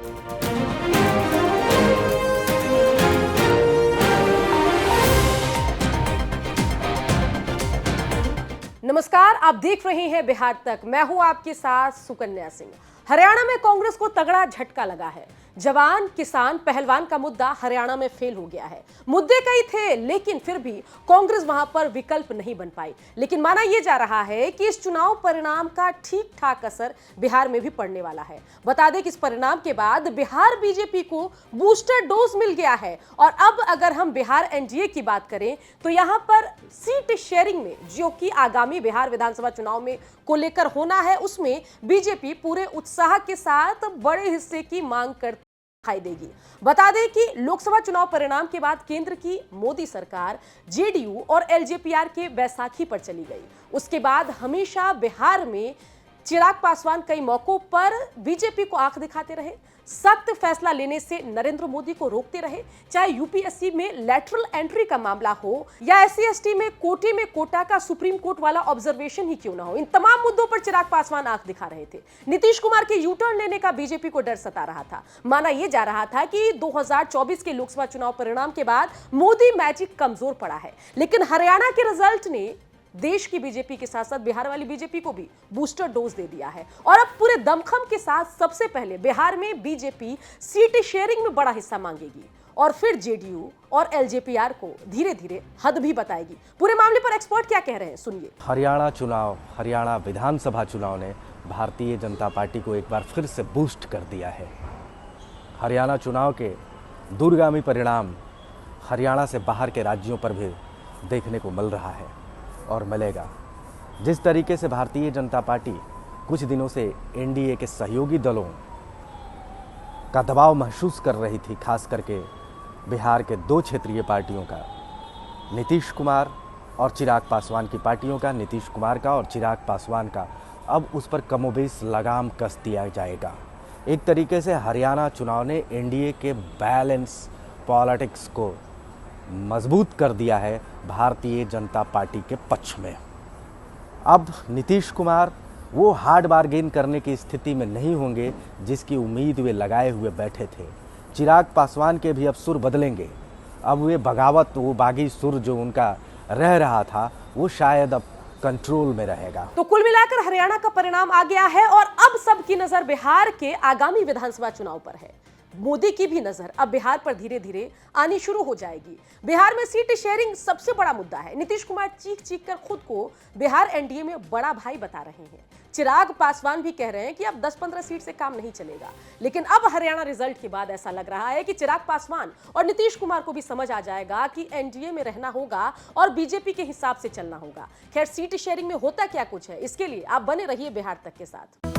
नमस्कार, आप देख रहे हैं बिहार तक। मैं हूं आपके साथ सुकन्या सिंह। हरियाणा में कांग्रेस को तगड़ा झटका लगा है। जवान, किसान, पहलवान का मुद्दा हरियाणा में फेल हो गया है। मुद्दे कई थे, लेकिन फिर भी कांग्रेस वहां पर विकल्प नहीं बन पाई। लेकिन माना यह जा रहा है कि इस चुनाव परिणाम का ठीक ठाक असर बिहार में भी पड़ने वाला है। बता दें कि इस परिणाम के बाद बिहार बीजेपी को बूस्टर डोज मिल गया है। और अब अगर हम बिहार एनडीए की बात करें तो यहां पर सीट शेयरिंग में, जो कि आगामी बिहार विधानसभा चुनाव में को लेकर होना है, उसमें बीजेपी पूरे उत्साह के साथ बड़े हिस्से की मांग करती दिखाई देगी। बता दें कि लोकसभा चुनाव परिणाम के बाद केंद्र की मोदी सरकार जेडीयू और एलजेपीआर के बैसाखी पर चली गई। उसके बाद हमेशा बिहार में चिराग पासवान कई मौकों पर बीजेपी को आंख दिखाते रहे, सख्त फैसला लेने से नरेंद्र मोदी को रोकते रहे। चाहे यूपीएससी में लैटरल एंट्री का मामला हो या एससी एसटी में कोटे में कोटा का सुप्रीम कोर्ट वाला ऑब्जर्वेशन ही क्यों ना हो, इन तमाम मुद्दों पर चिराग पासवान आंख दिखा रहे थे। नीतीश कुमार के यू टर्न लेने का बीजेपी को डर सता रहा था। माना यह जा रहा था कि 2024 के लोकसभा चुनाव परिणाम के बाद मोदी मैजिक कमजोर पड़ा है। लेकिन हरियाणा के रिजल्ट ने देश की बीजेपी के साथ साथ बिहार वाली बीजेपी को भी बूस्टर डोज दे दिया है। और अब पूरे दमखम के साथ सबसे पहले बिहार में बीजेपी सीट शेयरिंग में बड़ा हिस्सा मांगेगी और फिर जेडीयू और एलजेपीआर को धीरे धीरे हद भी बताएगी। पूरे मामले पर एक्सपर्ट क्या कह रहे हैं, सुनिए। हरियाणा विधानसभा चुनाव ने भारतीय जनता पार्टी को एक बार फिर से बूस्ट कर दिया है। हरियाणा चुनाव के दूरगामी परिणाम हरियाणा से बाहर के राज्यों पर भी देखने को मिल रहा है और मिलेगा। जिस तरीके से भारतीय जनता पार्टी कुछ दिनों से एनडीए के सहयोगी दलों का दबाव महसूस कर रही थी, खास करके बिहार के दो क्षेत्रीय पार्टियों का, नीतीश कुमार और चिराग पासवान की पार्टियों का, नीतीश कुमार का और चिराग पासवान का, अब उस पर कमोबेश लगाम कस दिया जाएगा। एक तरीके से हरियाणा चुनाव ने एनडीए के बैलेंस पॉलिटिक्स को मजबूत कर दिया है भारतीय जनता पार्टी के पक्ष में। अब नीतीश कुमार वो हार्ड बार्गेन करने की स्थिति में नहीं होंगे जिसकी उम्मीद वे लगाए हुए बैठे थे। चिराग पासवान के भी अब सुर बदलेंगे। अब वे बगावत, वो बागी सुर जो उनका रह रहा था, वो शायद अब कंट्रोल में रहेगा। तो कुल मिलाकर हरियाणा का परिणाम आ गया है और अब सबकी नजर बिहार के आगामी विधानसभा चुनाव पर है। मोदी की भी नजर अब बिहार पर धीरे धीरे आनी शुरू हो जाएगी। बिहार में सीट शेयरिंग सबसे बड़ा मुद्दा है। नीतीश कुमार चीख चीख कर खुद को बिहार एनडीए में बड़ा भाई बता रहे हैं। चिराग पासवान भी कह रहे हैं कि अब 10-15 सीट से काम नहीं चलेगा। लेकिन अब हरियाणा रिजल्ट के बाद ऐसा लग रहा है कि चिराग पासवान और नीतीश कुमार को भी समझ आ जाएगा कि एनडीए में रहना होगा और बीजेपी के हिसाब से चलना होगा। खैर, सीट शेयरिंग में होता क्या कुछ है, इसके लिए आप बने रहिए बिहार तक के साथ।